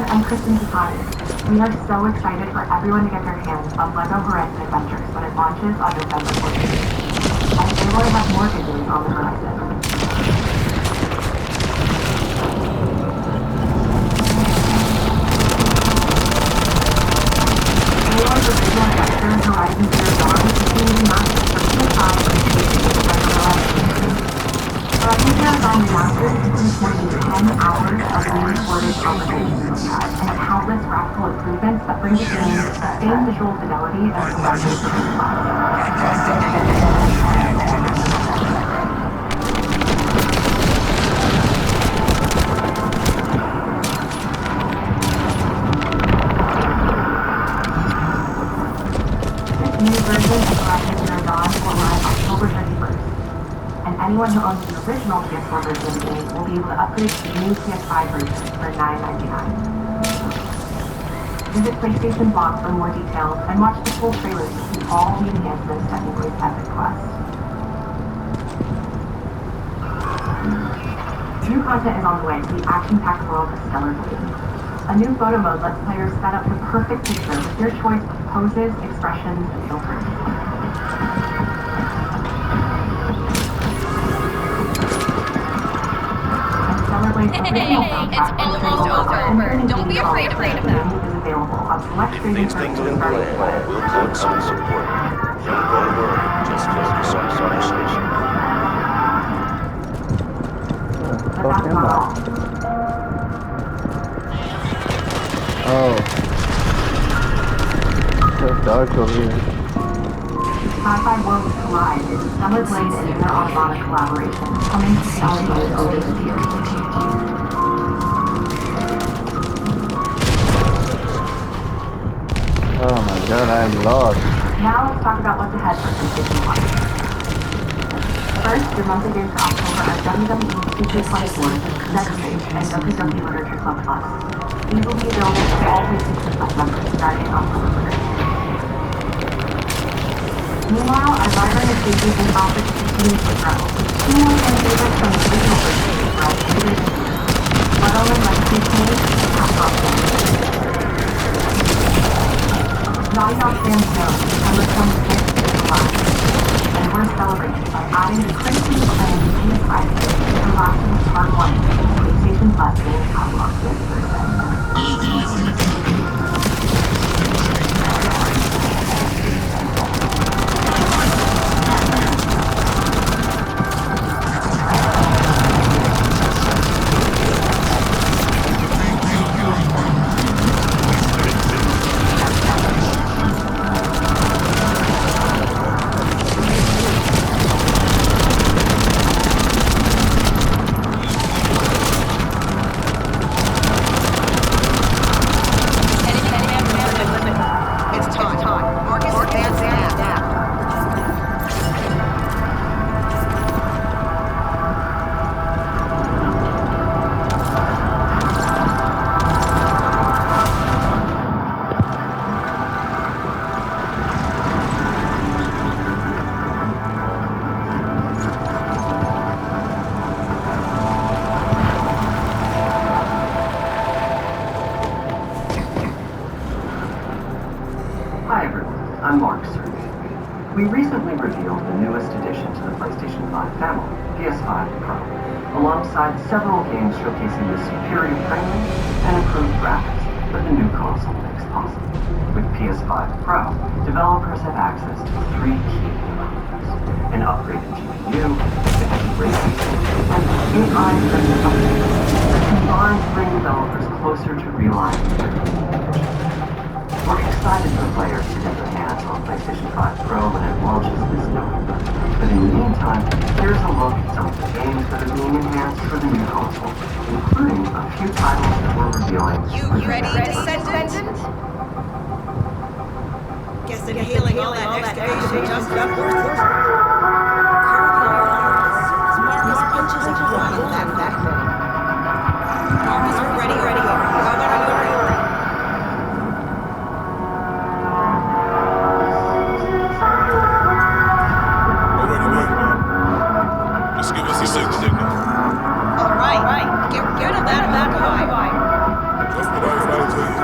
I'm Kristen Zapata. We are so excited for everyone to get their hands on LEGO Horizon Adventures when it launches on November 14th. And we will have more good news on the horizon. Anyone for Visual Adventure Horizon Zero Dawn is community master for PS5 and PC with LEGO Horizon. Horizon Zero Dawn Remastered includes more than 10 hours of re-recorded conversations and countless graphical improvements that bring the game the same visual fidelity as the Legend of This new version of Horizon Zero Dawn will arrive October 31st, and anyone who owns the original PS4 version of the game will be able to upgrade to the new PS5 version for $9.99. Visit PlayStation Blog for more details and watch the full trailer to see all the enhancements that include Epic Quest. New content is on the way to the action-packed world of Stellar Blade. A new photo mode lets players set up the perfect picture with your choice of poses, expressions, and filters. Hey, it's almost over. Don't be afraid of that. If things didn't go well, we'll call some support. Don't worry, just focus on conversation. Fuck him up. Oh. There's dogs over here. Sci-Fi Worlds Collide is a Stellar Blade and Inner Automata collaboration coming to Stellar Blade over the years. Oh my god, I am lost. Now let's talk about what's ahead for PlayStation 5. First, your monthly games for October are WWE 2K24, Next Stage, and WWE Literature Club Plus. These will be available to all PlayStation Plus members starting October 1st. Meanwhile, our library of pages and topics continues to grow, with 2 more fan favorites from the original version of the LEGO Legacy Cage and Capcom Games. Naughty Dog fans know September 26th is the last, and we're celebrating by adding the critically acclaimed PS5 series to The Last of Us Part 1 to the PlayStation Plus game catalog this Thursday. Hi everyone, I'm Mark Cerny. We recently revealed the newest addition to the PlayStation 5 family, PS5 Pro, alongside several games showcasing the superior framerate and improved graphics that the new console makes possible. With PS5 Pro, developers have access to 3 key improvements: an upgraded GPU, advanced ray tracing, and AI-driven updates that combine to bring developers closer to realizing their vision. We're excited for players to get their hands on PlayStation 5 Pro when it launches this November. But in the meantime, here's a look at some of the games that are being enhanced for the new You ready, descendant? Guess inhaling all that excavation dust up worthless. Marcus punches a hole in that background. Marcus, we're ready. How about I worry? Already made. Just give us a signal. All right. Get rid of that vibe. Just what I was about to tell you.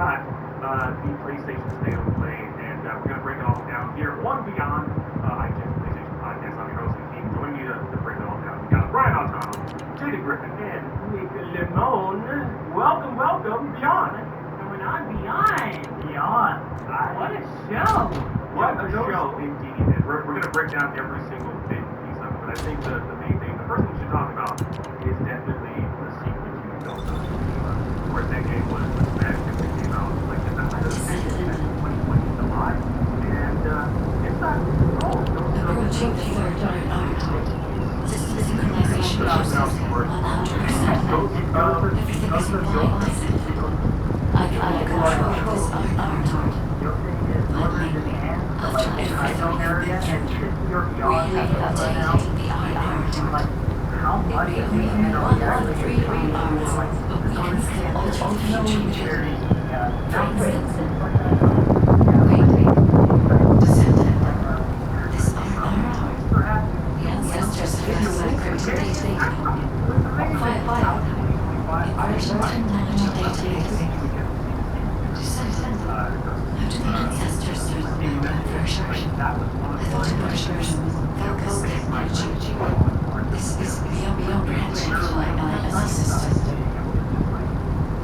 got the PlayStation State of Play, and we're going to break it all down here on Beyond iTunes PlayStation Podcast. I'm your host, Steve. Joining me to break it all down, we got Brian Altano, Jada Griffin, and Nick Limon. Welcome, Beyond. Going on Beyond. Beyond. What a show. What a show, indeed. And we're going to break down every single bit piece of it, but I think the main thing, the first thing we should talk about is definitely the sequel to Delta. Of course, that game was magic. It came out like in the height of the pandemic in 2020 July, and it's not cool. Approaching the third arc. System synchronization process 100%. Everything is in line. I can control this arc. But lately, after everything really updating the art. It may only 113 arts, but we can still alter the future. For instance, descendant. This art. The ancestors have encrypted data. File. Encryption technology database. Descendant. How do the ancestors learn their version? I thought it was Falcus technology. This is beyond branching to AI as a system.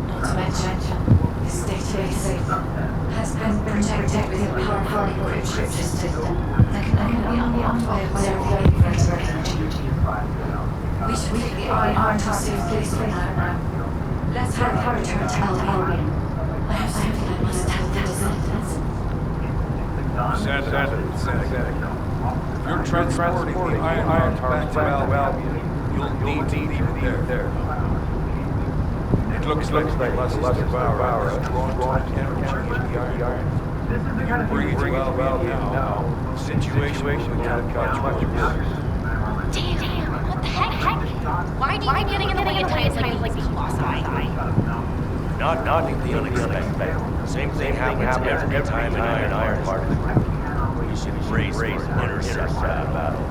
Not to mention, this database has been protected with a powerful encryption system that can only unlocked by observing the universe energy. We should take the art to a safe place for now. Let's have her return to Albion. I have something I must tell the descendants. You're transporting the iron back to Albion. You'll need to leave it there. It looks like less of our drawn energy in the iron. Bring it to Albion now. The situation will catch much worse. Damn, what the heck? Why do you keep getting in the way of times like these colossi? Not the unexpected. Same thing happens every time an iron particles. We should raise intercept that battle.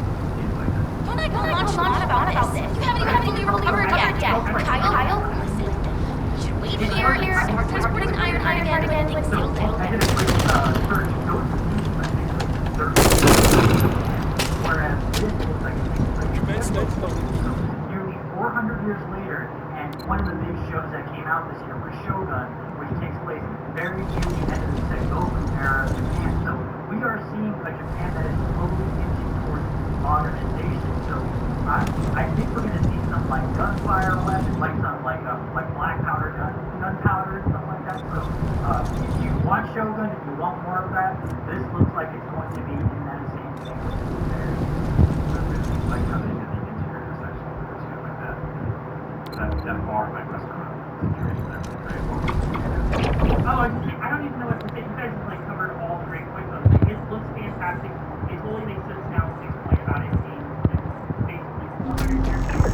Don't I go on about this? You haven't even fully heard yet. Kyle, listen. You should wait here and we're transporting the iron again, like still Nearly 400 years later, and one of the big shows that came out this year was Shogun, which takes place very near the end of the Sengoku era of Japan. So we are seeing a Japan that is slowly inching towards modernization. So I think we're going to see some like gunfire weapons, like some like black powder gunpowder, something like that. So if you want Shogun, if you want more of that, this looks like it's going to be in that same thing. Like how they did the interior section or something like that. That bar like restaurant situation, that was great. Oh, I don't even know what to say. You guys like covered all the great points of it. It looks fantastic. It totally makes sense now to explain about it being basically 400 years later.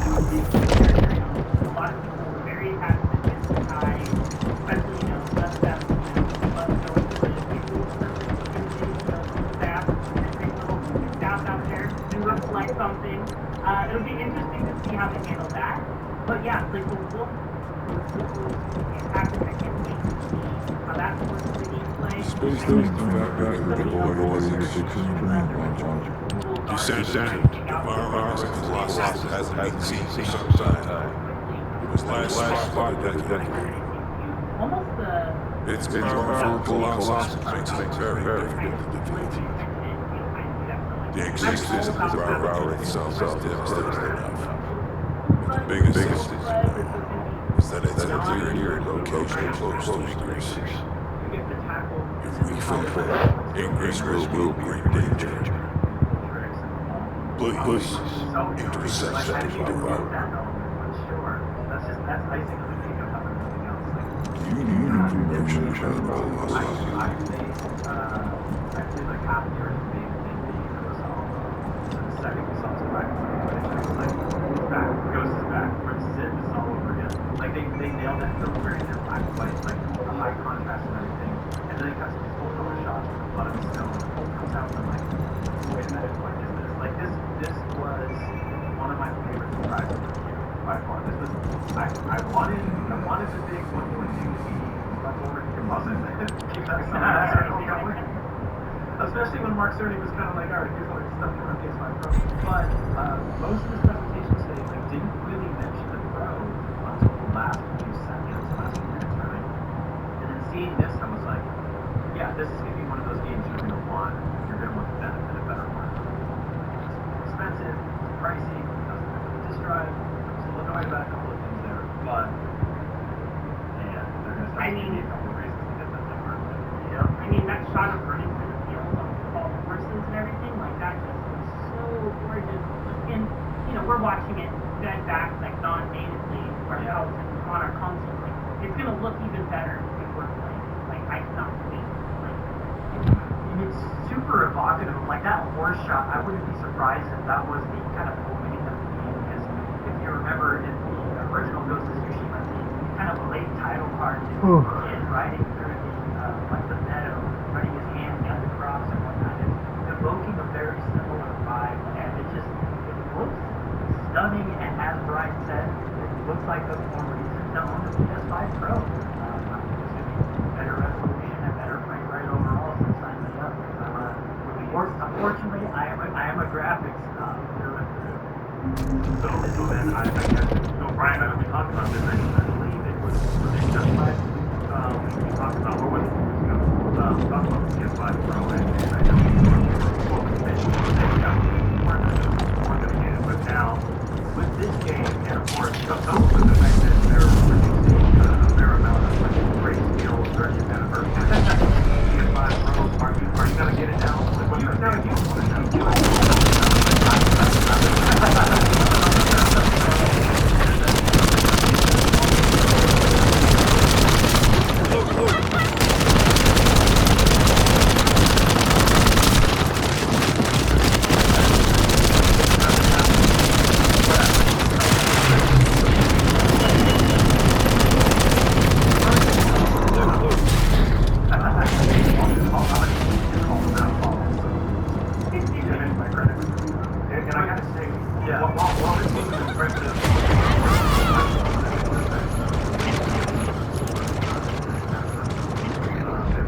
A lot of people were very happy that this guy, especially less that staff and big little staff out there who looks like something. It'll be interesting to see how they handle that. But yeah, like the wolf fantastic. I can't wait to see how that's going to be played. Space those You said that the virus and Colossus hasn't been seen for some time. It was last spotted that decade. It's been from Colossus makes things very difficult to defeat. The existence of the virus itself is devastating enough. The biggest is that it's in a clear location close to Ingress. If we fail, Ingress will bring danger. Please, intercept that virus. You need information about Colossus. Like they nailed that film very in black and white, like the high contrast and everything. And then they got some full color shots from the bottom of the stone. The whole comes out and I'm like, wait a minute, what is this? Like this was one of my favorite surprises of the year by far. This was I wanted the big 1.2 to be much more wasn't. Keep that circle going. Especially when Mark Cerny was kind of like, all right, here's all the stuff for PS5 Pro. But most of his presentation today didn't really mention the Pro until the last few seconds, last few minutes, really. And then seeing this, I was like, yeah, this is going to be one of those games you're going to want. You're going to want the benefit of better hardware. It's expensive, it's pricey, it doesn't have a disk drive. So we'll annoyed about a couple of things there, but yeah, they're going to start giving me a couple of reasons to get that thing hardware. I mean, that shot of Burning Man field of all the horses and everything, like that just was so gorgeous. And, you know, we're watching it fed back, like non-natively ourselves and on our console. Like, it's going to look even better if we're playing. Like, I cannot wait. And it's super evocative of like that horse shot. I wouldn't be surprised if that was the kind of opening of the game, because if you remember in the original Ghost of Tsushima, the kind of late title card is the kid riding through the meadow, running his hands down the crops and whatnot. It's evoking a very similar vibe, and it looks stunning. And as Brian said, it looks like a more reason to own the PS5 Pro. I'm assuming better resolution and better frame rate overall, so sign me up. Unfortunately, I am a graphics snob through and through. So then I guess, Brian, I know we talked about this, I believe it was just last week, we talked about, or was it 2 weeks ago, we talked about the PS5 Pro, and I know we were mentioning that we're going to get it, but now, with this game, and of course, coupled with the fact that they're releasing a fair amount of great skills during the anniversary, PS5 Pro, are you going to get it now? Like, what are you going to use for it now? And I gotta say, while this game is impressive,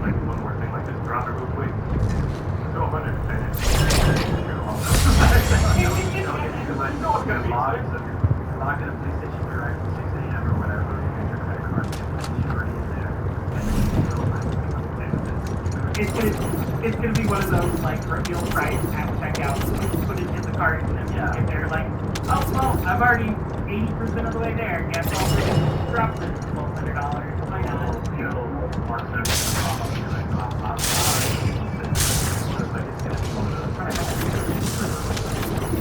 like one more thing, like just drop it real quick. Go 100%. You know it's gonna be live, so you're logged in a PlayStation Direct 6 a.m. or whatever, you get your credit card, it's already in there, and then you go It's gonna be one of those like reveal price at checkout. You put it in the cart and then if they're like, oh well, I'm already 80% of the way there. Guess I'll drop it $1,200. Why not? You know, Mark said,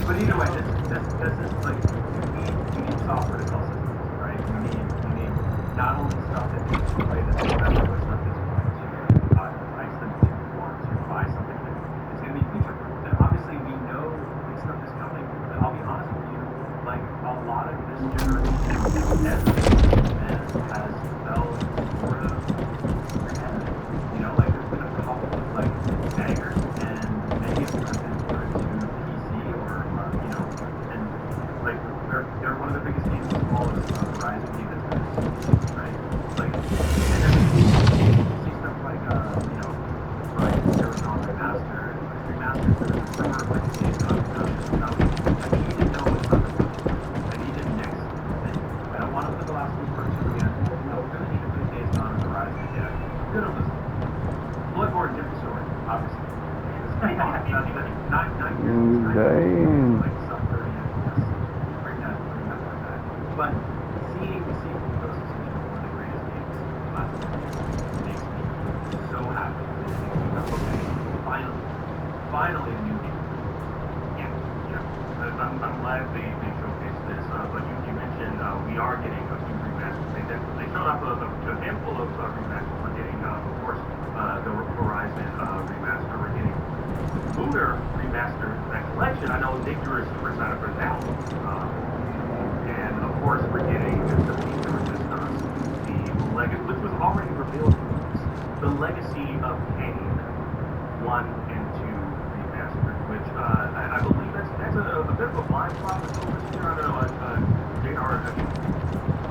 but either way, this is like, you need software to sell systems, right? You need not only stuff that you can play this stuff, but stuff that's going to entice them to want to buy something that is going to be future-proof. And obviously, we know this stuff is coming, but I'll be honest with you, like, a lot of this generation has felt sort of repetitive. You know, like, there's been a couple of, like, bangers, and many of them have been put to PC or, you know, and, like, they're one of the biggest games as well as Horizon Event, right? Like, and then you see stuff like, you know, Horizon Zero Dawn Remastered for the summer, like, Days Gone, like, you didn't know what's coming. I need it next thing. I don't want to play the last one for 2 again. No, we're going to need to play Days Gone and Horizon again. Good on this. Bloodborne, different story, obviously. Not Damn. like suffer and bring that like that. But seeing Ghost of Tsushima, one of the greatest games last year, makes me so happy. Okay, finally a new game. Yeah. I'm glad they showcased this, but you mentioned we are getting a few remasters. They showed up a handful of remasters. We're getting, of course, the Horizon remaster. We're getting Looter remastered, that collection. I know Nick, you were super excited for that one. And of course, we're getting the Pizza Resistance, the legacy, which was already revealed to us, the Legacy of Kain 1 and 2 remastered, which I believe that's a bit of a blind spot with this year. I don't know, JR, have you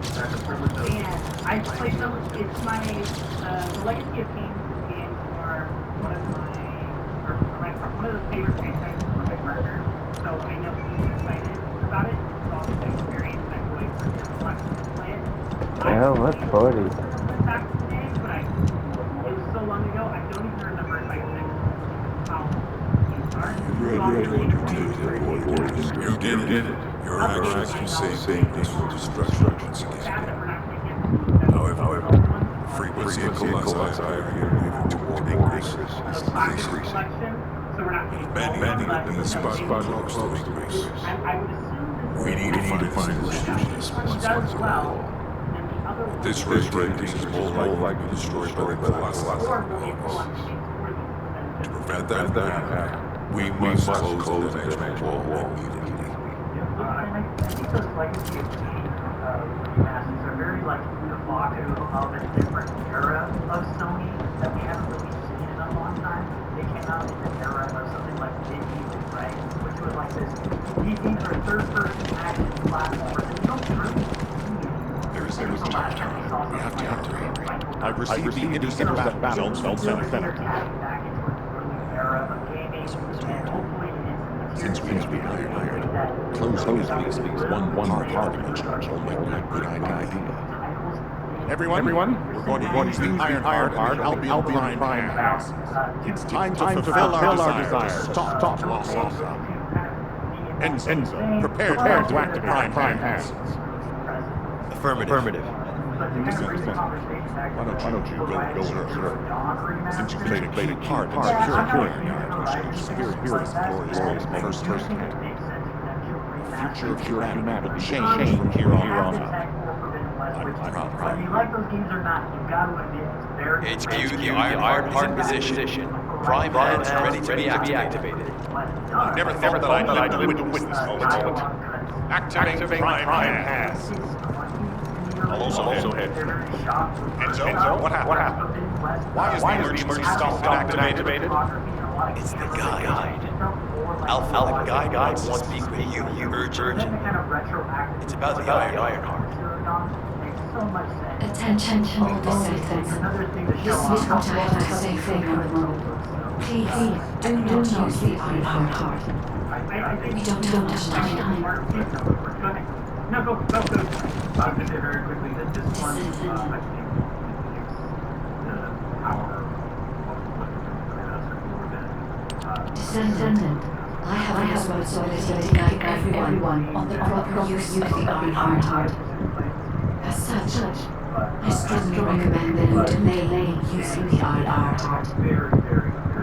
the privilege of. And I played them. It's my the Legacy of Kings games are one of one of the favorite franchises for my partner. So I know he's excited about it. It's also an experience. I can't wait for him to play it. Yeah, that's funny. Back today, but it was so long ago. I don't even remember if I finished how it started. You did it. Your actions can save us from destructions again. However, frequency of collides are moving toward Ingress is decreasing. Abandoning the spot belongs to Ingress. We need to find solutions once and for all. At this rate, this is more likely to destroy both the last To prevent that, we must close the next wall immediately. I think those Legacy of Kings remasters are very evocative of a different era of Sony that we haven't really seen in a long time. They came out in the era of something like Medieval, right? Which was like this. These are third-person action platformers, and you don't really see it. There is a last time. We have to. I've received the intercept battle results center. Back into an early era of gaming, and hopefully Since we hired, closing is one hard dimension will make a good idea. Everyone, we're going to use the Iron Heart Albion Prime Pass. It's time to fulfill our desire. Stop loss. Enzo, prepare to activate Prime Pass. Affirmative. Why don't you go her? Since you played a key part in securing the Iron Heart, you should experience glorious first hand. The future of humanity will change from here on out. I'm proud Whether you like those games or not, you've got to admit it's very HQ, the Iron Heart position. Prime hands ready to be activated. I never thought that I'd live to witness this moment. Activate Prime Hands. I'll also head. Enzo, what happened? Why is the emergency stop been activated? It's the guide. Alpha, the guide wants to speak with you. Urgent. It's about the Iron Heart. Attention, all descendants. Listen to what I have to say for a moment. Please, do not use the Iron Heart. We don't have much time. No, go. I'll just say very quickly that this one, I think, depicts the power of what the Descendant, I have a responsibility to guide everyone on the proper use of the Iron Heart. As such, I strongly recommend that you delay using the Iron Heart.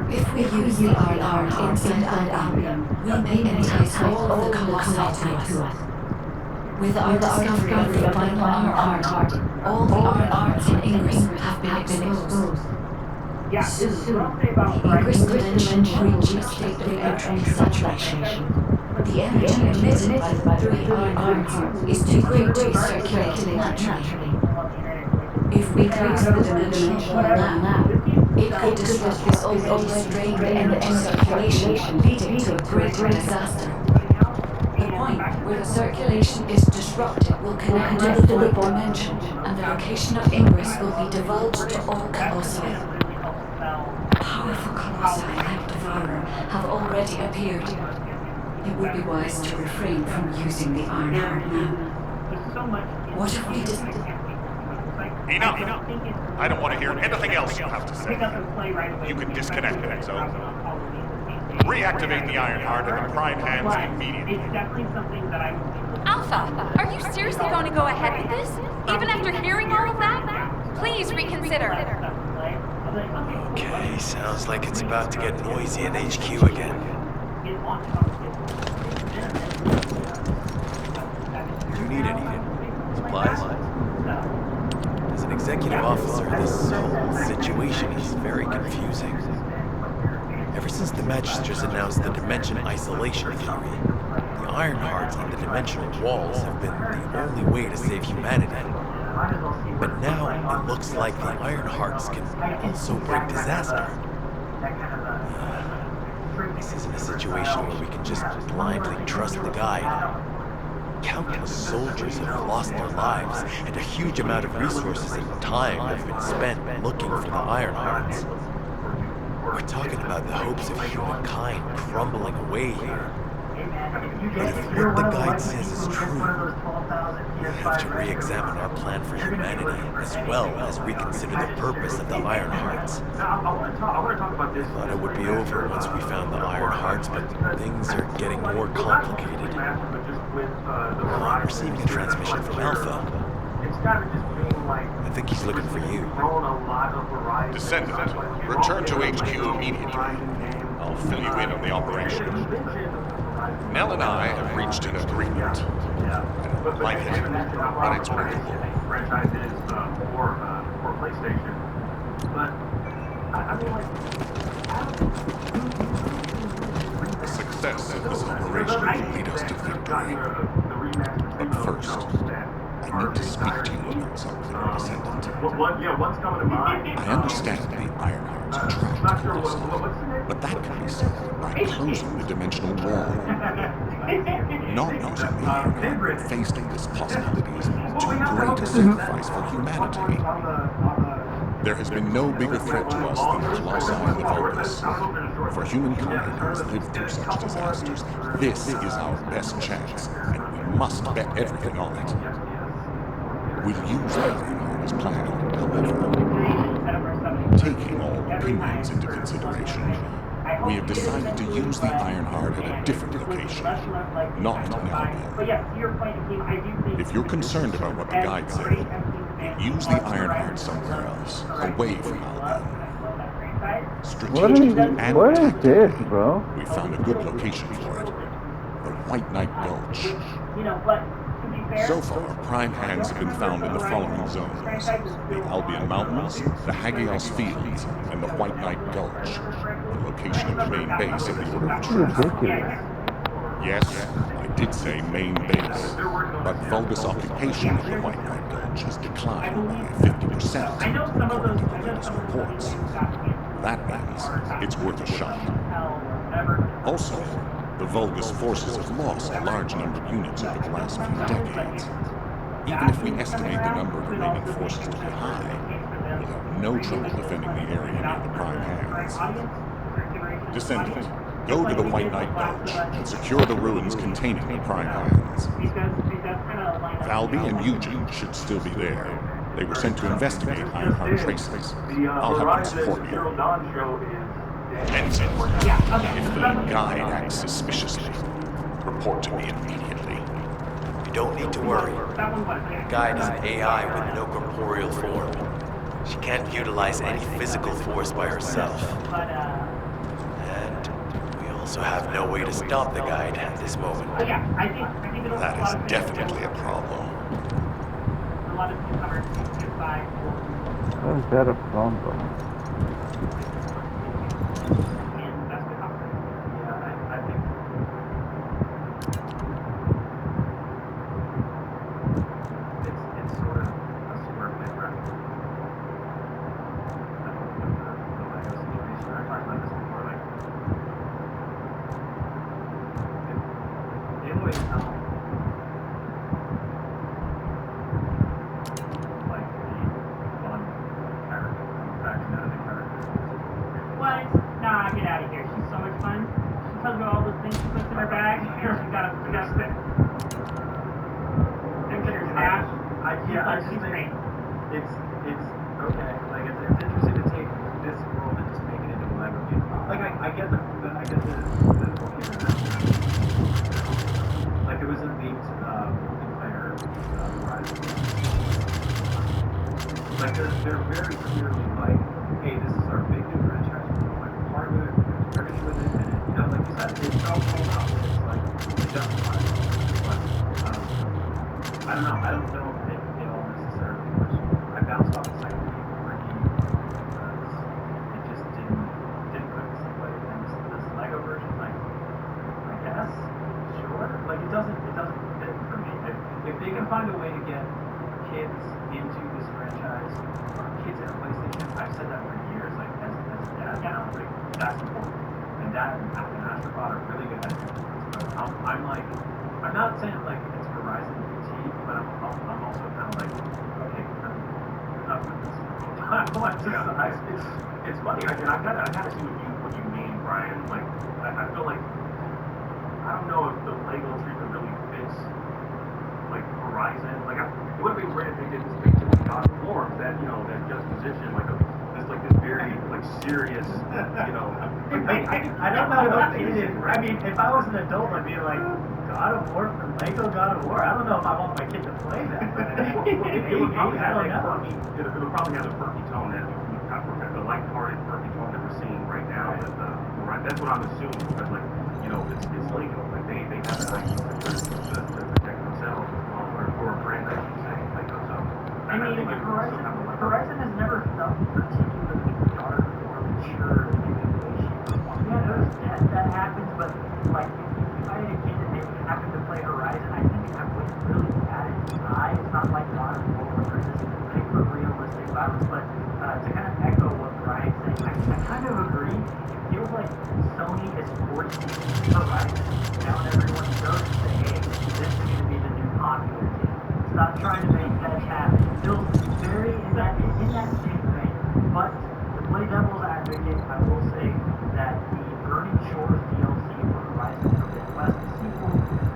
If we use the Iron Heart inside Albion, we may entice all of the Colossi to us. With our discovery of the final Iron Heart, all the Iron Hearts in Ingress have been exposed. Soon, the Ingress dimension reaches a state of entering saturation. The energy emitted by the 3 Iron Hearts is too great to be circulated naturally. If we close the dimension now, it could disrupt this already strained energy circulation, leading to a great disaster. The point where the circulation is disrupted will connect to the third dimension, and the location of Ingress will be divulged to all Colossi. Powerful Colossi like Devourer have already appeared. It would be wise to refrain from using the Iron Heart now. What if we just... Enough! I don't want to hear anything else you have to say. You can disconnect it, Enzo. Reactivate the Iron Heart and the Prime Hands immediately. It's definitely something that I would be Alpha, are you seriously going to go ahead with this? Even after hearing all of that? Please reconsider. Okay, sounds like it's about to get noisy in HQ again. Do you need any supplies? As an executive officer, this whole situation is very confusing. Ever since the Magisters announced the Dimension Isolation Theory, the Iron Hearts and the Dimensional Walls have been the only way to save humanity. But now, it looks like the Iron Hearts can also bring disaster. This isn't a situation where we can just blindly trust the guide. Countless soldiers have lost their lives, and a huge amount of resources and time have been spent looking for the Ironhearts. We're talking about the hopes of humankind crumbling away here. But if what the guide says is true, we have to re-examine our plan for humanity, as well as reconsider the purpose of the Ironhearts. I want to talk about this. Thought it would be over once we found the Ironhearts, but things are getting more complicated. I'm receiving a transmission from Alpha. Instead of just being like, I think he's looking for you. thrown a lot of variety. Descendant, return to HQ immediately. I'll fill you in on the operation. Nell and I have reached an agreement. I don't like it, but it's workable. Franchises for PlayStation, but I mean, like, The success of this operation will lead us to victory. But first, I need to speak to you about something, Descendant. What's coming to mind? I understand the Ironhearts are trapped to the side, but that can be solved by closing the dimensional wall. Not using the Ironheart when faced with this possibility is too great a sacrifice for humanity. There has been no bigger threat to us than the Colossi and the Vulgus. For humankind who has lived through such disasters, this is our best chance, and we must bet everything on it. We'll use the Ironheart as planned, however. Taking all opinions into consideration, we have decided to use the Ironheart at a different location, not in Albion. If you're concerned about what the guide said, use the Ironheart somewhere else, away from Albion. Strategically and What is tactically, this, bro? we found a good location for it, the White Knight Gulch. You know, but to be fair, So far, prime hands have been found in the following zones: the Albion Mountains, the Hagios Fields, and the White Knight Gulch, the location of the main base of the Order of Truth. Ridiculous. Yes, I did say main base, but Vulgus occupation of the White Knight Gulch has declined by 50%, according to the latest reports. That means it's worth a shot. Also, the Vulgus forces have lost a large number of units over the last few decades. Even if we estimate the number of remaining forces to be high, we'll have no trouble defending the area near the prime hands. Descendant, go to the White Knight Gulch and secure the ruins containing the prime hands. Valby and Eugen should still be there. They were sent to investigate Ironheart traces. I'll have them support you. Ensign, if the guide acts suspiciously, report to me immediately. You don't need to worry. The guide is an AI with no corporeal form. She can't utilize any physical force by herself. And we also have no way to stop the guide at this moment. That is definitely a problem. How is that a problem? They're very clearly like, hey, this is our big new franchise. We're like part of it. We're going to with it, and you know, like you said, it's all sold out. It's like it's justified. But I don't know. I don't know if they all necessarily work. I bounced off the second week for Ricky because it just didn't cook the same way. And this Lego version, like, I guess, sure. Like it doesn't fit for me. If they can find a way to get kids into this franchise, or kids in a PlayStation, I've said that for years, like, as a dad now, like, that's important. And Astropod are really good at it. So I'm like, I'm not saying, like, it's for Horizon fatigue, but I'm also kind of like, okay, enough with this. It's funny. I gotta see what you mean, Brian. Like, I feel like I don't know if the Lego treatment really fits like Horizon. Like, it would have been great if they did this thing to God of War, that juxtaposition, this very serious, I don't know what they did. I mean, if I was an adult, I'd be like, God of War from Lego God of War. I don't know if I want my kid to play that. It would probably have a quirky, it would probably have a quirky tone that the lighthearted quirky tone that we're seeing right now. That's what I'm assuming, because it's Lego. Like they have an IP to protect themselves, or a brand, I should say. So I mean, Horizon has never felt particularly dark or mature in any way, shape, or form. Yeah, there's death that happens, but like if I had a kid and they happened to play Horizon, I think I wouldn't really bat its eye. It's not like God of War where there's this hyper realistic violence, but to kind of echo what Brian's saying, I kind of agree. It feels like Sony is forcing Horizon down everyone's throat to say, hey, this is going to be the new popular thing. Stop trying to make that happen. It feels very in that same vein. But to play devil's advocate, I will say that the Burning Shores DLC for Horizon Forbidden West sequel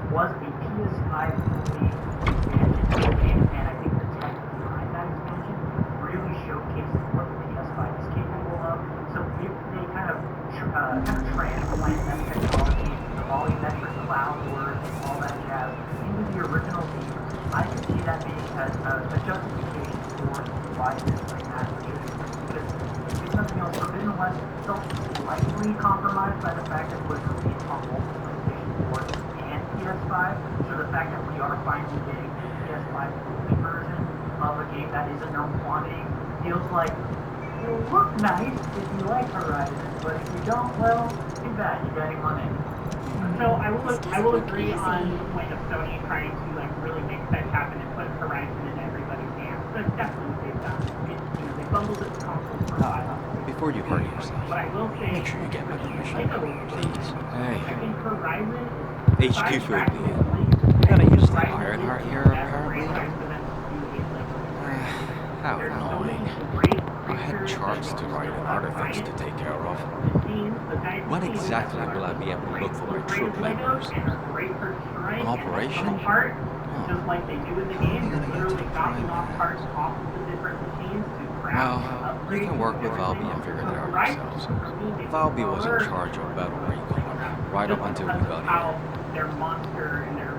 was a PS5 only expansion of the game, and I think the tech behind that expansion really showcased what the PS5 is capable of. So if they kind of transplant that technology, the volumetric cloud words, all that jazz, into the original game, I can see that being a justification for why this remaster should exist. Because if nothing else, Forbidden West felt slightly compromised by the fact that it was released on both PlayStation 4 and PS5. So the fact that we are finally getting the PS5 only version of a game that is a known quantity feels like it'll look nice if you like Horizon, but if you don't, well, too bad, you got him on it. So I will agree on the point of Sony trying to really make that happen and put Horizon in everybody's hands. But definitely they've done it. They bundled it with consoles for $5. Before you hurt yourself, But I will say, make sure you get my permission, please. I think Horizon Hey, HQ for me. You're gonna use the Ironheart here, apparently? How annoying. I had charts to write and artifacts to take care of. When exactly will I be able to look for my troop members? An operation? Just like they do in the game, they're literally copying off parts off of the different machines to craft, Well, you can work with Valby and figure that out yourselves. Valby was in charge of Battle Recon, right up until we got here.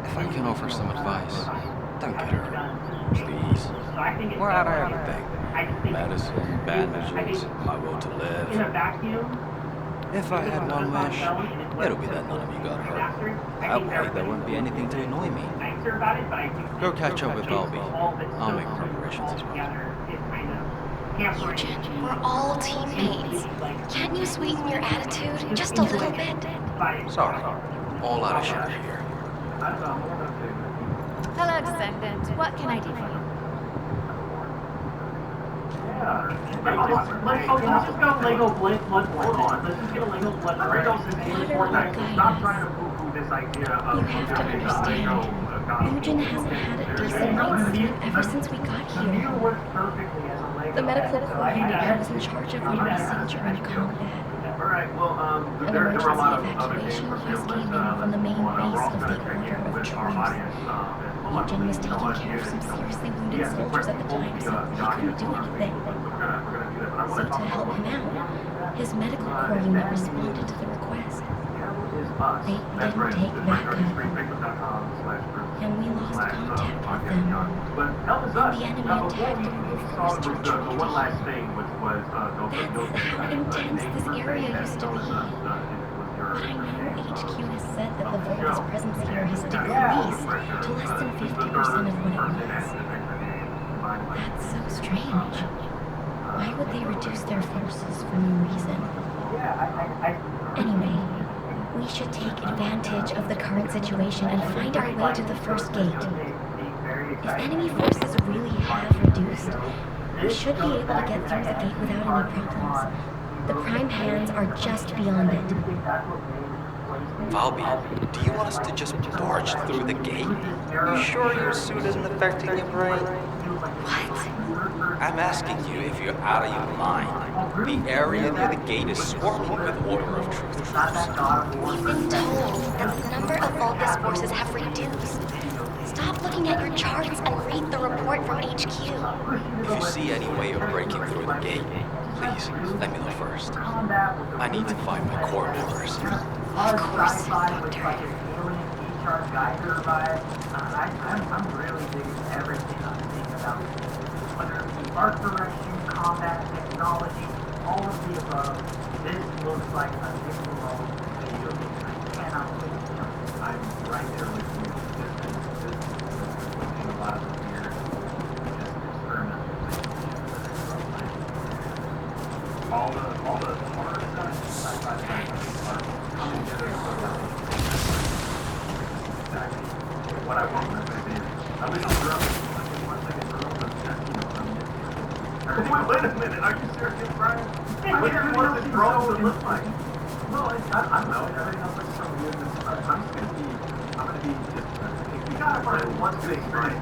If I can offer some advice, don't get hurt. Please. We're out of everything. Medicine, bandages, my will to live. In a vacuum, if I had one wish, it'll be that none of you got hurt. That way, there wouldn't be anything to annoy me. Go catch up with Valby. I'll make preparations as well. Eugen, we're all teammates. Can't you sweeten your attitude just a little bit? Sorry, all out of sugar here. Hello, Descendant. What can I do for you? Let's just go Lego Bloodborne. Let's just get a Lego Bloodborne. Stop trying to poo-poo this idea of... You have to understand, Eugen hasn't had a decent night's sleep ever since we got here. The medical coordinator was in charge of every soldier in combat. Alright, well, An emergency evacuation quest came in from the main base of the Order of Troops. Eugen was taking care of some seriously wounded soldiers at the time, so he couldn't do anything. So to help him out, his medical corps unit responded to the request. They didn't take backup, and we lost contact with them. When the enemy attacked, we were forced to retreat. That's how intense this area used to be. But I know HQ has said that the Volta's presence here has decreased to less than 50% of what it was. That's so strange. Why would they reduce their forces for no reason? Anyway, we should take advantage of the current situation and find our way to the first gate. If enemy forces really have reduced, we should be able to get through the gate without any problems. The Prime Hands are just beyond it. Valby, do you want us to just barge through the gate? You sure your suit isn't affecting your brain? What? I'm asking you if you're out of your mind. The area near the gate is swarming with Order of Truth troops. We've been told that the number of Vulgus forces have reduced. Stop looking at your charts and read the report from HQ. If you see any way of breaking through the gate, please let me know first. I need to find my core members. Of course, Doctor. I'm really digging everything I'm seeing about this. Whether it be art direction, combat, technology, all of the above, this looks like a single-role video game. I cannot wait. I'm right there with you. This is looking a lot of weird, just experimental things. All the horror stuff, sci-fi stuff, are coming together so well. Exactly what I want from this video. I wish it were up. Wait a minute, are you serious, Brian? What do you want the drone to look like? Well, I don't know. Everything else looks so weird. I'm gonna be you gotta find one big Brian.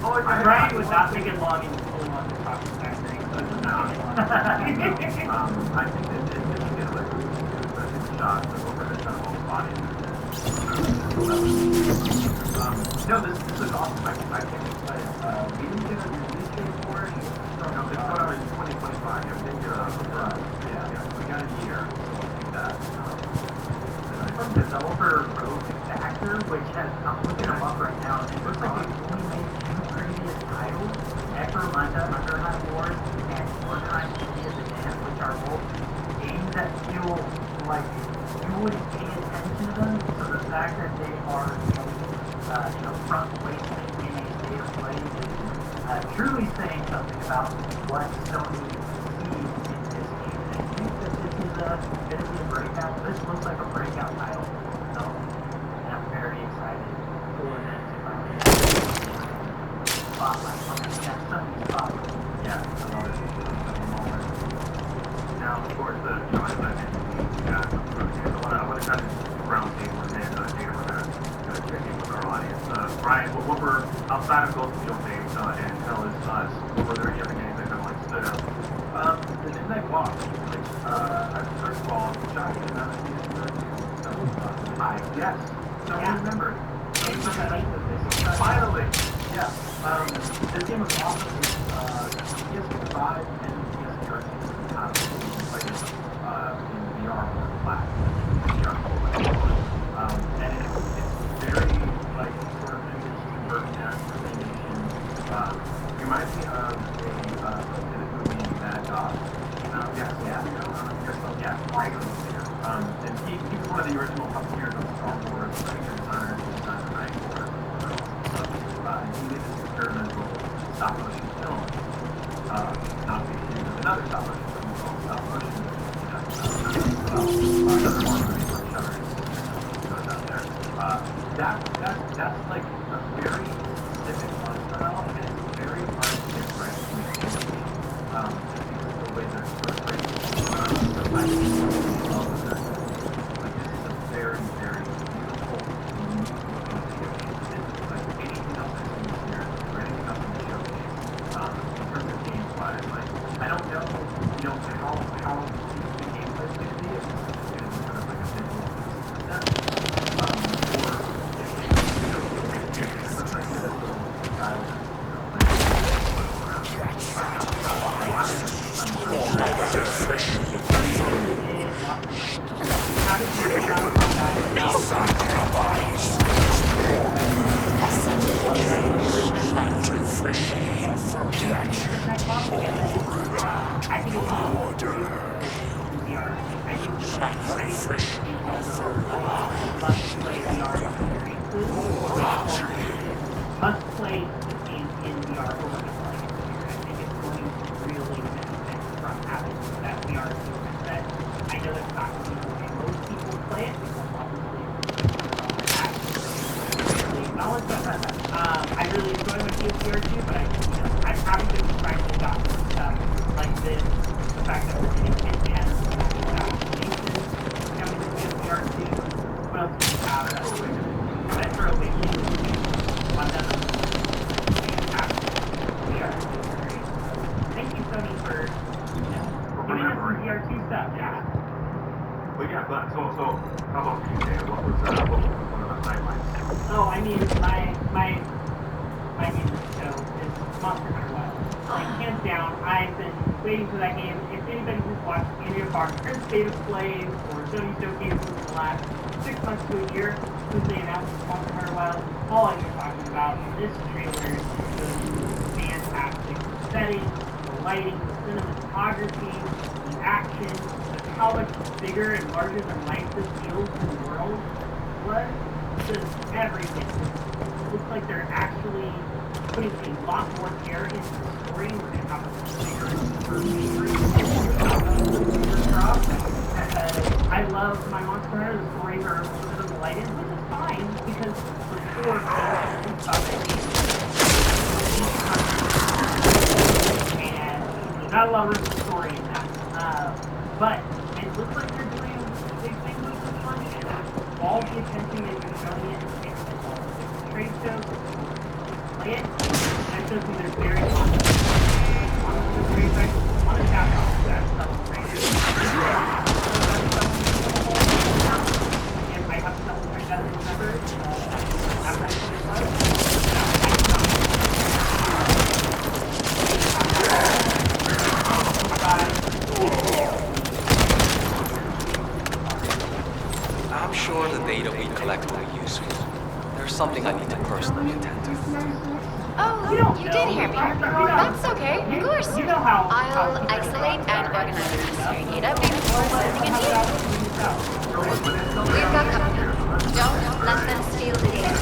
Oh, Brian would not take it long in pulling on the top of that thing. No. I think it should get a shot over the whole body. No, this is awesome. I can't explain. We didn't get a release date for it. No, this is what I was 2025. Yeah, we didn't get a yeah, we got a year. Something like that. From developer Rogue Factor, which has, I'm looking them up right now, and it looks like they've only made 2 previous titles, Necromunda, Underhand Wars, and Organized City of the Damned, which are both games that feel like you wouldn't pay attention to them, so the fact that they are front placement in a state of play is truly saying something about what Sony sees in this game. And I think that this is going to be a breakout. This looks like a breakout title for Sony, and I'm very excited for them to finally spotlight on that. Yeah, Sony's spotlight. Yeah, I love it. Now, of course, as I mentioned, I want to kind of round table and data we're going to check in with our audience. Brian, what were, outside of Ghost of Your Fame and Hell is Us, were there any other games that kind of stood out? The Midnight Walk, which, first of all, shocking amount of seasons for yes, so we remembered. Finally! Yeah. This game was awesome. PS5 and PS4 in VR flat. And it's very like sort of industry animation. Reminds me of a movie that and he was one of the original puppeteers of Star Wars, designer the Night Wars. And he did this experimental stop motion film. Not the another stop motion film called Stop Motion. That's like a very specific fun style, and it's very hard to get right from the beginning. The way they're sort of breaking this is a very, very beautiful, unique looking video game. It's like anything else I've seen this year, or anything else in the showcase. In terms of gameplay, like I don't know, how the gameplay is going to be. It's going to be sort of like a visual step. Must play games in VR over the playing experience. I think it's going to really benefit from having that VR experience that I know it's not going to be the way most people play it because obviously I really enjoy my PSVR 2, but I'm having to try to adopt stuff like this, the fact that we're getting Hitman, the fact that Jason coming to PSVR 2, new stuff, yeah. But yeah, but so how about for you, Dan? What was one of the highlights? Oh, I mean, my music show is Monster Hunter Wild. Like, hands down, I've been waiting for that game. If anybody who's watched any of our current state of plays or Sony showcases in the last 6 months to a year since they announced Monster Hunter Wild, all I hear talking about in this trailer is the fantastic setting, the lighting, the cinematography, the action, how much bigger and larger than life this feels in the world was. Just everything. It looks like they're actually putting a lot more care into the story. We're going to have a I love my Monster Hunter. The stories are a little bit of the light end, which is fine because the core and not a lot of room for story in that. But it looks like they're doing big things with this one, and all the attention that you're showing it takes the trade shows, play it, and it shows me they're very confident. One of the trade shows, one of the tap off that celebration. And I have to celebrate that in December, after I finish I'm sure the data we collect will be useful. There's something I need to personally attend to. Oh, you did hear me. That's okay, of course. I'll isolate and organize the necessary data before sending it to you. We've got company. Don't let them steal the data.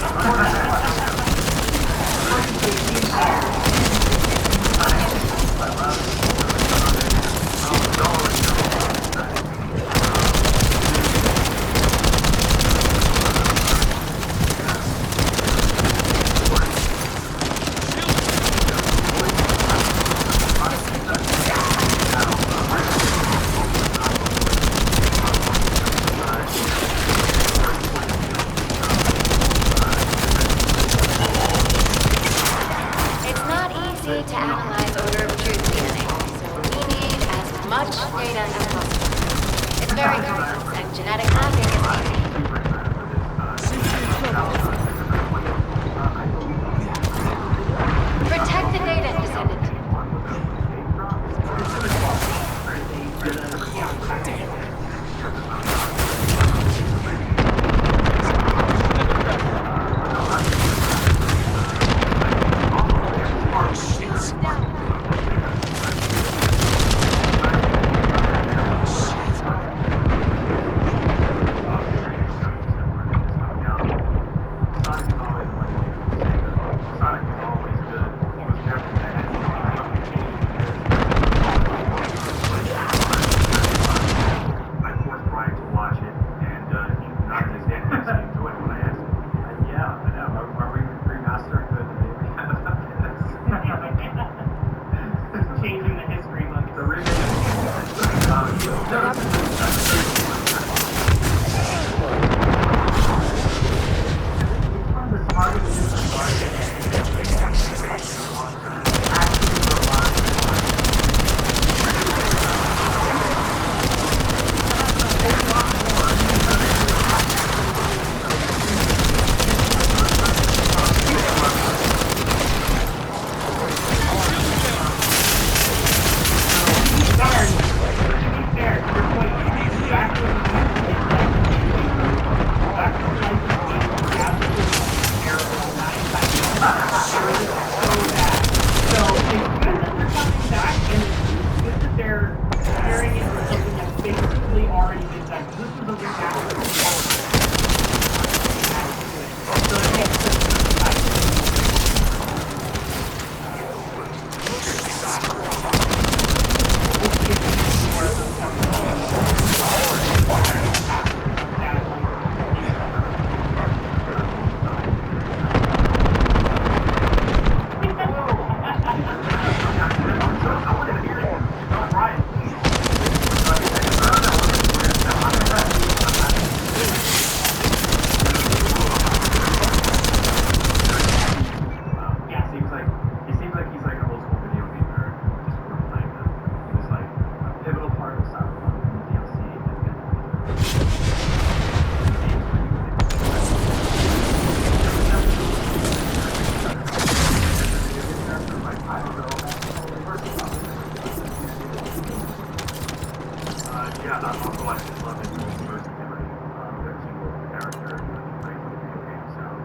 Also, I just love his versatility. Every single character plays the video game sound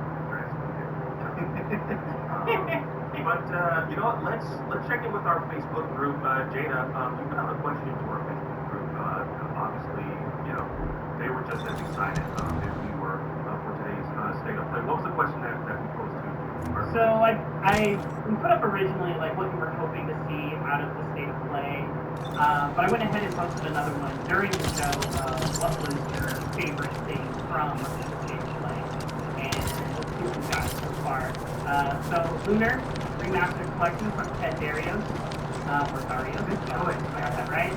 but you know what? Let's check in with our Facebook group. Jada, we put out a question to our Facebook group. Obviously, you know, they were just as excited as we were for today's state of play. What was the question that we posed to? So we put up originally like what you were hoping to see out of the state of play, but I went ahead and posted another one during the show. What was your favorite thing from the state of play? And let's see what we got so far. So Lunar Remastered Collection from Ted Darius, or Darius. Oh, I got that right.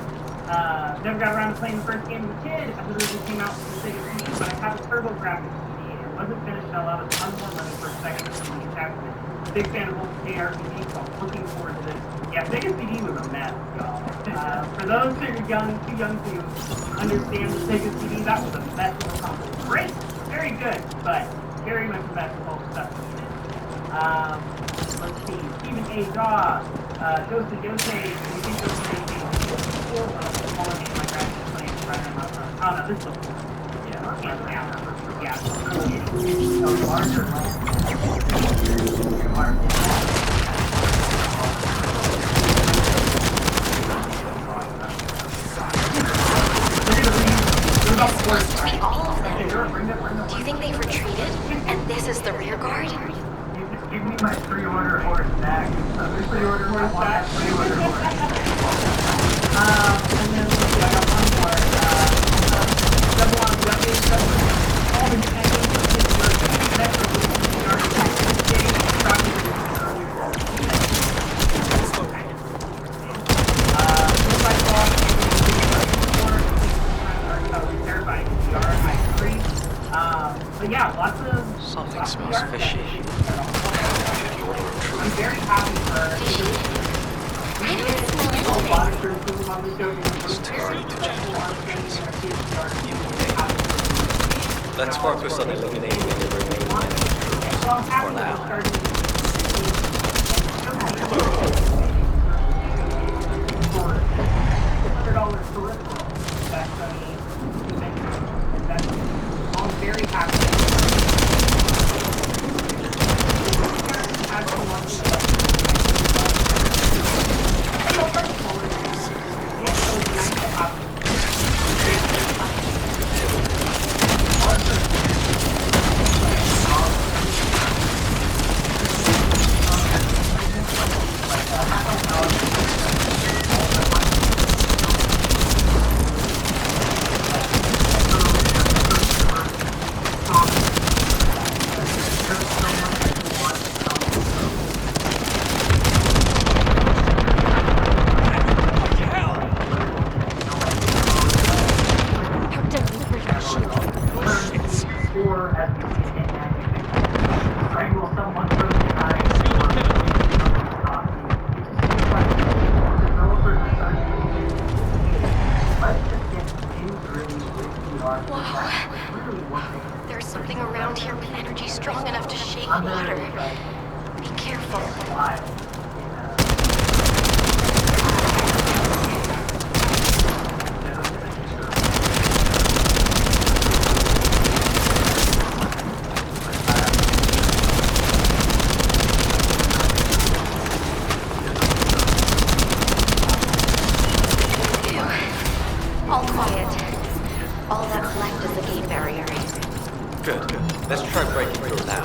Never got around to playing the first game as a kid. I literally came out with the Sega CD, but I have a TurboGrafx CD. It wasn't going to shell out a ton more money for a second or something attachment. Big fan of old KRPG, so I'm looking forward to this. Yeah, Sega CD was a mess, y'all. For those who are too young to understand the Sega CD, that was a mess of a console. Great, very good, but very much a mess of all the stuff in it. Let's see, Stephen A. Daw, Ghost of Yosei, you think those are anything cool? Smaller game like that, playing Spider-Man up front. Oh no, this is cool. Yeah, hands down. Yeah, so larger This must be all of them. Do you think they've retreated? And this is the rear guard? Give me my pre-order horse back. Pre-order horse back. Pre-order horse. And then let's see, I got one more. Double on all the but yeah, lots of something smells fishy. I'm very happy for a lot of criticism on the show. It's too early to change conclusions. Let's focus on eliminating the remaining for now. $100 peripheral. I'm very happy. There's something around here with energy strong enough to shake water. Be careful. All quiet. All that's left is the gate barrier. Good. Let's try breaking through now.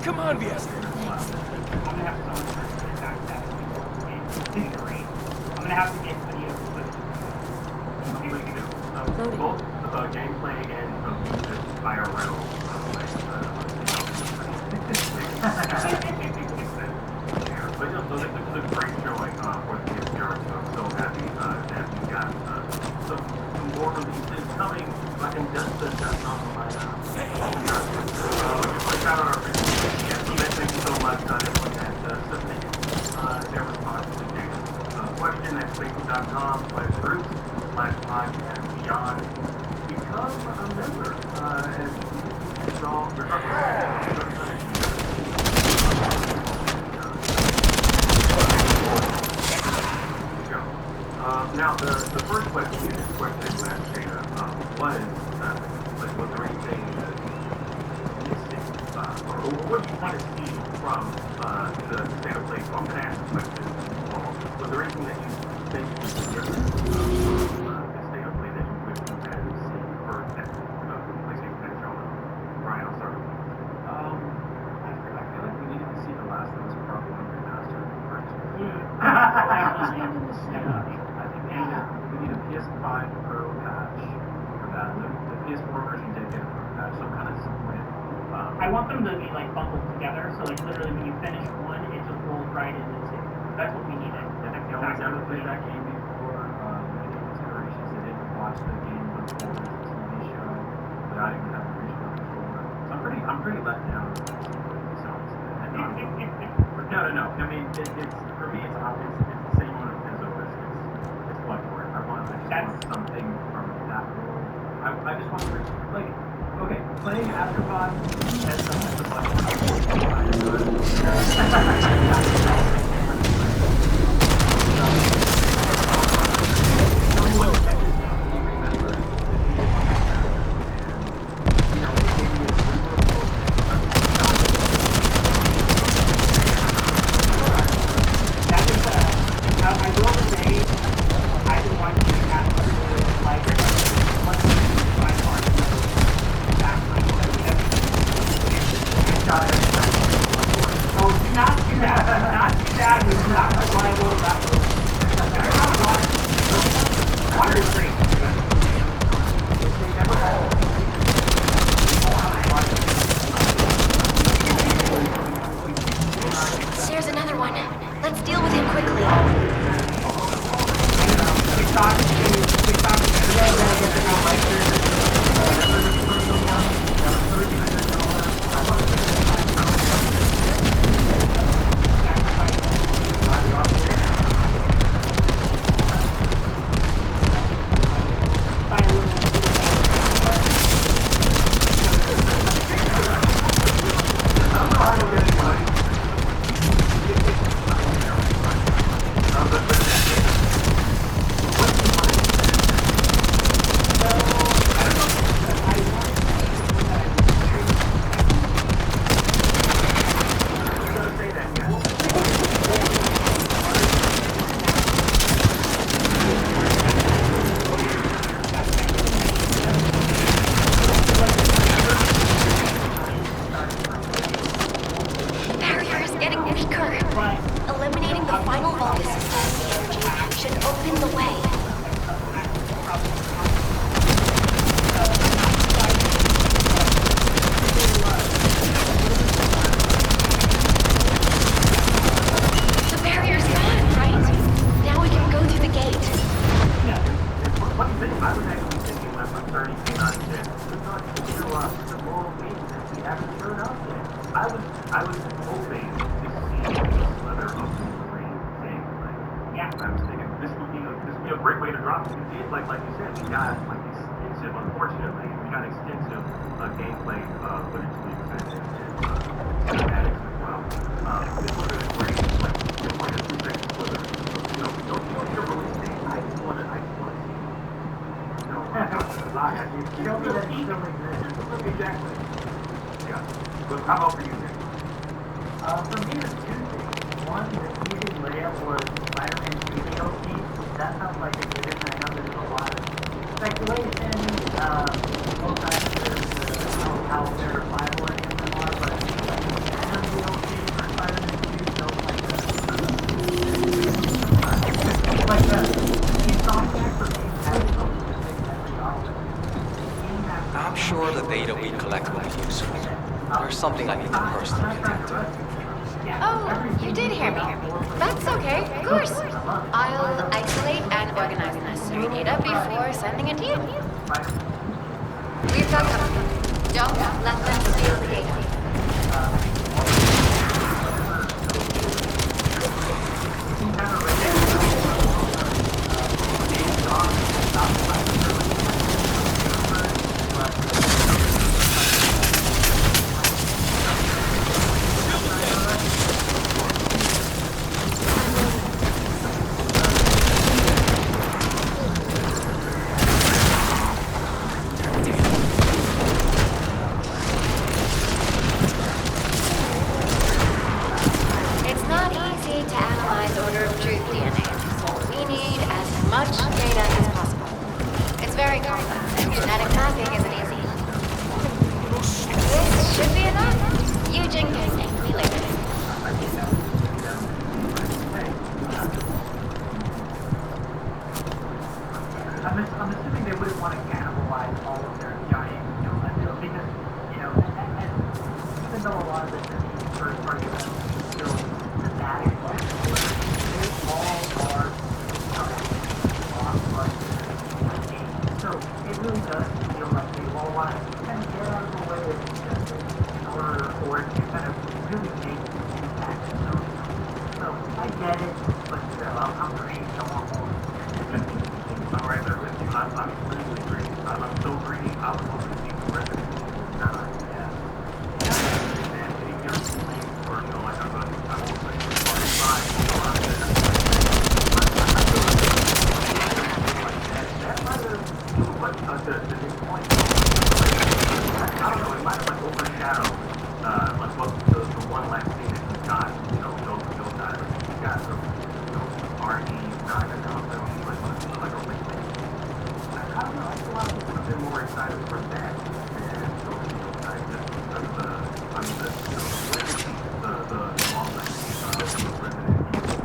Come on, Viester. I'm gonna have to get video footage. Both gameplay and just IRL. But you know, so this is a great showing for the PSVR, so I'm so happy that we got some more releases coming, but in just not on my check out our thank you so much everyone that submitted their responses to the question at facebook.com/groups/podcast beyond. Become a member and you saw the first question you asked Dana was there anything missing, or what do you want to see from the state of play? So I'm going to ask the question. Was there anything that you think was different from the state of play that you wish you had seen or that PlayStation had shown? Brian, I'll start with you. I feel like we needed to see the last of us Part 1 remastered first. I think we need a PS5 Pro patch for that. The PS4 version did get a Pro patch, so I'm kind of disappointed. I want them to be like bundled together, so like literally when you finish one, it just rolls right into two. That's what we needed. Yeah, the only time I played that game before making considerations, they didn't watch the game unfold as a TV show without even having original controller. So I'm pretty let down. No. I mean, it's for me, it's obvious. It's the same one as always. It's Bloodborne. I just want something from that world. I just want to like. Okay, playing Afterthought as the Bloodborne. There's another one. Let's deal with him quickly. Eliminating the final voltage energy should open the way. The barrier's gone, right? Now we can go through the gate. One thing I was actually thinking when I'm 30 came out and said, there's not still the moral weight that we haven't turned up yet. I was hoping to see whether of the green thing. Like, yeah, I was thinking this would be a great way to drop it. We did, like you said, we got like extensive, unfortunately, we got extensive gameplay footage we presented and cinematics as well. This was a great, like, 2.2 seconds for the, your release date. I just want to see. Show me that he still exists. Exactly. Yeah. But how about for you, Nick? For me, there's two things. One, the easy layup was Spider-Man DLC. That sounds like it's good, and I know there's a lot of speculation. Both sides of how verifiable any of them are, but Venom DLC for Spider-Man 2 feels like the Insomniac for me has I'm sure the data we collect will be useful. There's something I need to personally attend to. Oh, you did hear me. That's okay, of course. I'll isolate and organize the necessary data before sending it to you. We've got company. Don't let them steal the data. data as possible. It's very complex, and genetic mapping isn't easy. This should be enough. Eugene can thank me later. I'm assuming they wouldn't want to cannibalize all of their giant, until, because, and even though a lot of this is first-party metals still thematic, they all are so it really does feel like they all want to kind of get out of the way of each other or to kind of really make an impact. So I get it, but still, I'm green, I want more. I'm right there with you. I'm really green. I'm so green. I was hoping to see some record. And any young things, or like I'm almost like 45, that might have, the big point. I don't know, it might have like overshadowed, like what the one last thing that he got, those guys. He got some, R&D, not a like a remake. I don't know, I think a lot of people have been more excited for that than those guys just because the long legacy of Resident Evil.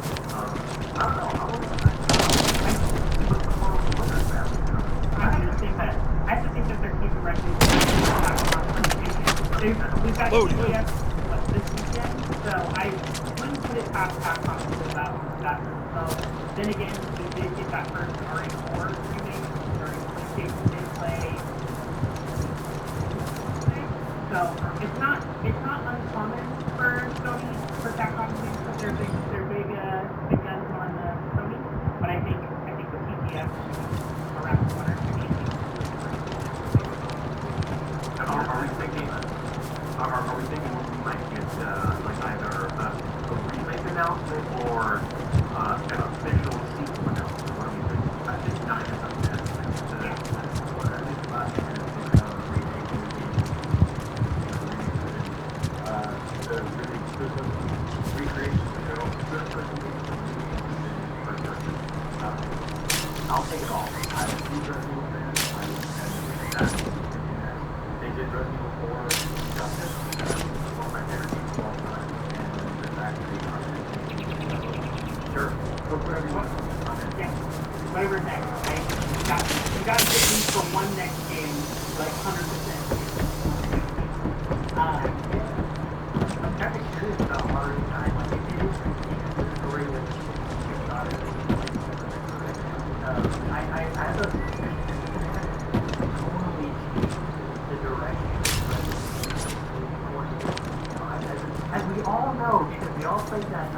I don't know, I have to think that they're keeping Resident Evil. We've got TGS this weekend, so I wouldn't put it past Capcom to pull that. Then again, we did get that first RE4 remake during PlayStation Gameplay. So it's not uncommon for Sony, for Capcom to put their big guns on Sony, but I think with TGS around the corner. Are we thinking we might get like either a remake announcement or an official sequel announcement? What do you think? I think not enough to that. What I think last year is a remake the really exclusive recreation of the show. I'll take it all. I'm a huge Resident Evil fan. They did Resident Evil 4 justice. One of my favorite games of all time. And it's actually sure. Go wherever you want. Yeah. Whatever next, right? You got to get me for one next game, like 100%. I'm kind of curious about Mario Time. Like, it is the story that you got it. I have a suspicion that totally changed the direction as we all know, because we all played that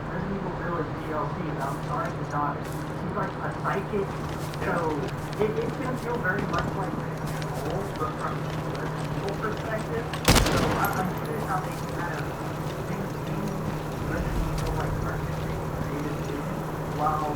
Resident Evil Village DLC about Sonic's daughter. She's like a psychic, so it's going to feel very much like Control, but from a Resident Evil perspective. So I'm curious how they can kind of maintain Resident Evil like creative vision while